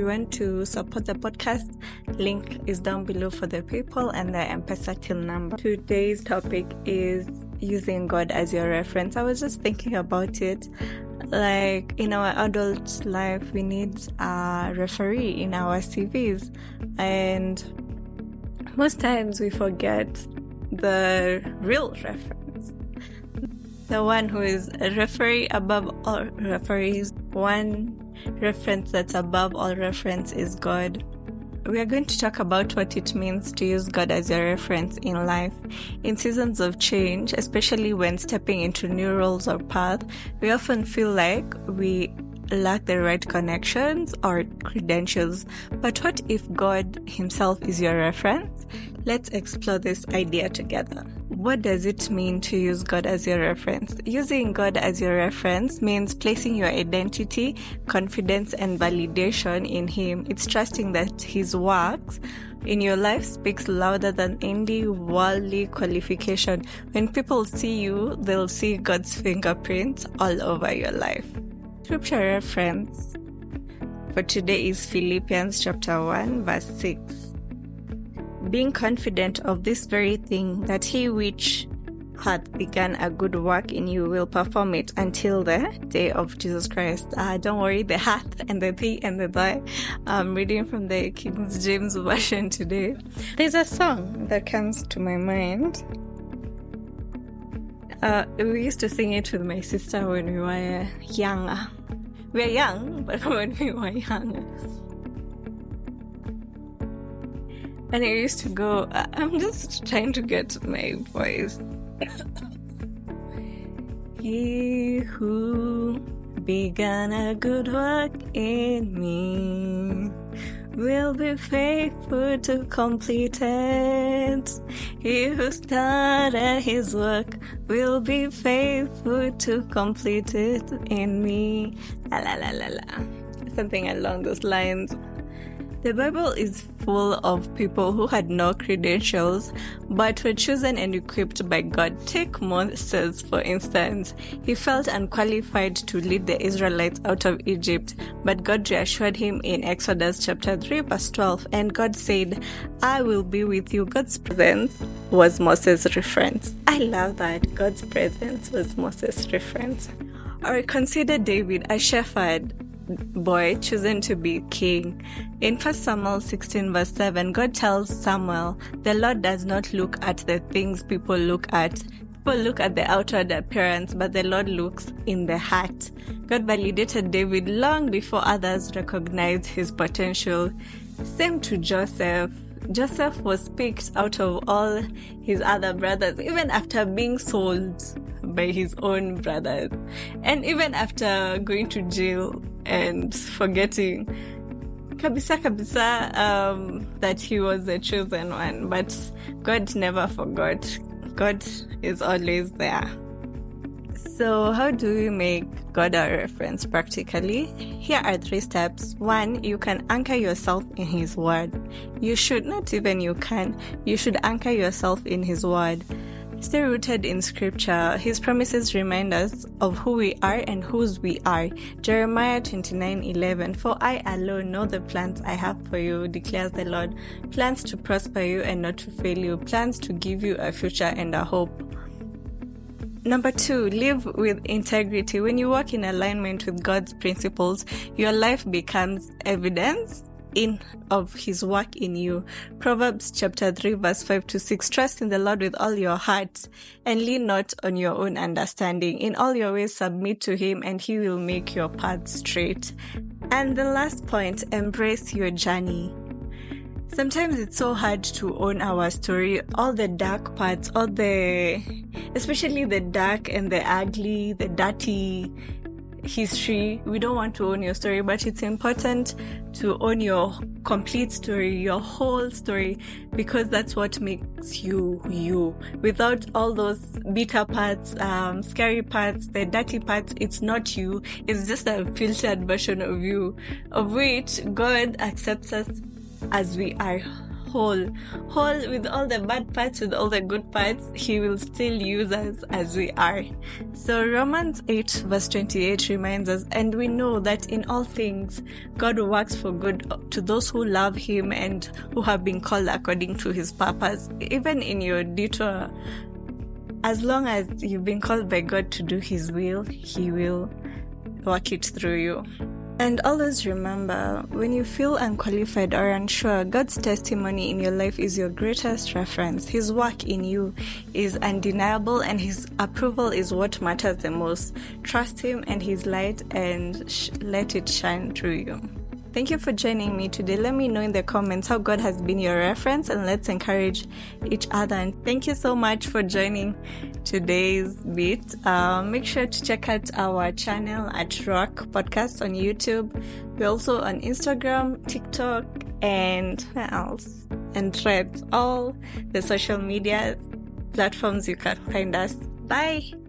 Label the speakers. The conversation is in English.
Speaker 1: you want to support the podcast, link is down below for the PayPal and the m-pesa till number. Today's topic is using God as your reference. I was just thinking about it. Like in our adult life, we need a referee in our CVs, and most times we forget the real reference, the one who is a referee above all referees. One reference that's above all reference is God. We are going to talk about what it means to use God as your reference in life. In seasons of change, especially when stepping into new roles or paths, we often feel like we lack the right connections or credentials. But what if God Himself is your reference? Let's explore this idea together. What does it mean to use God as your reference? Using God as your reference means placing your identity, confidence, and validation in Him. It's trusting that His works in your life speaks louder than any worldly qualification. When people see you, they'll see God's fingerprints all over your life. Scripture reference for today is Philippians chapter 1 verse 6. Being confident of this very thing, that He which hath begun a good work in you will perform it until the day of Jesus Christ. Don't worry, the hath and the thee and the thy. I'm reading from the King James Version today. There's a song that comes to my mind. We used to sing it with my sister when we were younger. We are young, but when we were young. And it used to go, I'm just trying to get my voice. He who began a good work in me will be faithful to complete it. He who started His work will be faithful to complete it in me. La la la la la. Something along those lines. The Bible is full of people who had no credentials but were chosen and equipped by God. Take Moses, for instance. He felt unqualified to lead the Israelites out of Egypt, but God reassured him in Exodus chapter 3 verse 12, and God said, I will be with you. God's presence was Moses' reference. I love that. God's presence was Moses' reference. Or consider David, a shepherd boy chosen to be king. In 1 Samuel 16 verse 7, God tells Samuel, the Lord does not look at the things people look at. People look at the outward appearance, but the Lord looks in the heart. God validated David long before others recognized his potential. Same to Joseph. Joseph was picked out of all his other brothers, even after being sold by his own brothers, and even after going to jail and forgetting kabisa that he was the chosen one. But God never forgot. God is always there. So how do we make God our reference practically? Here are 3 steps. 1, you can anchor yourself in His Word. You should anchor yourself in His Word. Stay rooted in Scripture. His promises remind us of who we are and whose we are. Jeremiah 29:11. For I alone know the plans I have for you, declares the Lord. Plans to prosper you and not to fail you. Plans to give you a future and a hope. Number 2, live with integrity. When you walk in alignment with God's principles, your life becomes evidence of His work in you. Proverbs chapter 3 verse 5-6. Trust in the Lord with all your heart and lean not on your own understanding. In all your ways submit to Him, and He will make your path straight. And the last point, embrace your journey. Sometimes it's so hard to own our story, all the dark parts, especially the dark and the ugly, the dirty history. We don't want to own your story, but it's important to own your complete story, your whole story, because that's what makes you you. Without all those bitter parts, scary parts, the dirty parts, it's not you. It's just a filtered version of you, of which God accepts us as we are, whole with all the bad parts, with all the good parts. He will still use us as we are. So Romans 8 verse 28 reminds us, and we know that in all things God works for good to those who love him and who have been called according to his purpose. Even in your detour, as long as you've been called by God to do his will, he will work it through you. And always remember, when you feel unqualified or unsure, God's testimony in your life is your greatest reference. His work in you is undeniable, and his approval is what matters the most. Trust him and his light, and let it shine through you. Thank you for joining me today. Let me know in the comments how God has been your reference, and let's encourage each other. And thank you so much for joining today's bit. Make sure to check out our channel at ROAK Podcast on YouTube. We're also on Instagram, TikTok, and where else? And Threads. All the social media platforms you can find us. Bye!